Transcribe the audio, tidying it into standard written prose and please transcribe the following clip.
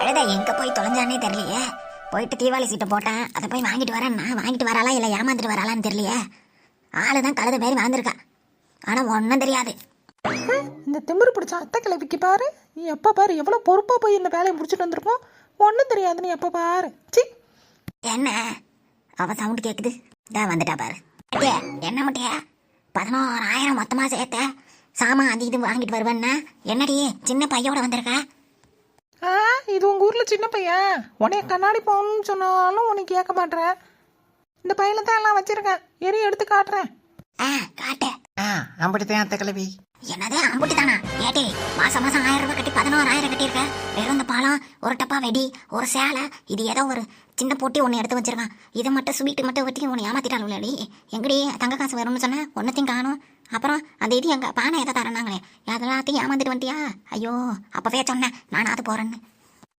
கழுதை எங்க போய் தொலைஞ்சானே தெரியலையே. போயிட்டு தீபாவளி சீட்டை போட்டேன், அதை போய் வாங்கிட்டு வரேன். நான் வாங்கிட்டு வராளா இல்லை ஏமாந்துட்டு வராளான்னு தெரியலையே. ஆளு தான் கழுதை பேர் வாழ்ந்துருக்கா, ஆனா ஒன்றும் தெரியாது. இந்த திமிரு பிடிச்ச அத்தை கிளவிக்கு பாரு, நீ எப்போ பாரு எவ்வளோ பொறுப்பாக போய் இந்த வேலையை முடிச்சுட்டு வந்திருக்கோம். ஒன்றும் தெரியாது நீ எப்போ பாரு. சி என்ன அவ சவுண்டு கேட்குது, இதான் வந்துட்டா பாரு. அட்டியே என்ன முட்டையா 11,000 மொத்தமாக சேர்த்த சாமான் அது இது வாங்கிட்டு வருவேன்னா என்னடி சின்ன பையோட வந்திருக்க? இது உங்கள் ஊரில் சின்ன பையன், உன்னைய கண்ணாடி போகணும்னு சொன்னாலும் உனக்கு கேட்க மாட்டேன். இந்த பையில தான் எல்லாம் வச்சிருக்கேன், எரிய எடுத்து காட்டுறேன். காட்டு. அப்படித்தான் அத்தை கிளவி. என்னது அம்புட்டி தானா? ஏட்டி மாசம் 1000 ரூபாய் கட்டி 11,000 கட்டியிருக்க. வெறும் இந்த பழம், ஒரு டப்பா வெடி, ஒரு சேலை, இது ஏதோ ஒரு சின்ன போட்டி ஒன்று எடுத்து வச்சிருக்கான். இதை மட்டும் ஸ்வீட்டு மட்டும் வட்டி உன்னை ஏமாத்திட்டாளுடி. எங்கடி தங்க காசு வரும்னு சொன்னேன், ஒன்றத்தையும் காணும். அப்புறம் அந்த இது எங்கள் பானை எதை தரேன்னாங்களே, எல்லாத்தையும் ஏமாந்துட்டு வந்துட்டியா? ஐயோ அப்பவே சொன்னேன் நான் அது போகிறேன்னு.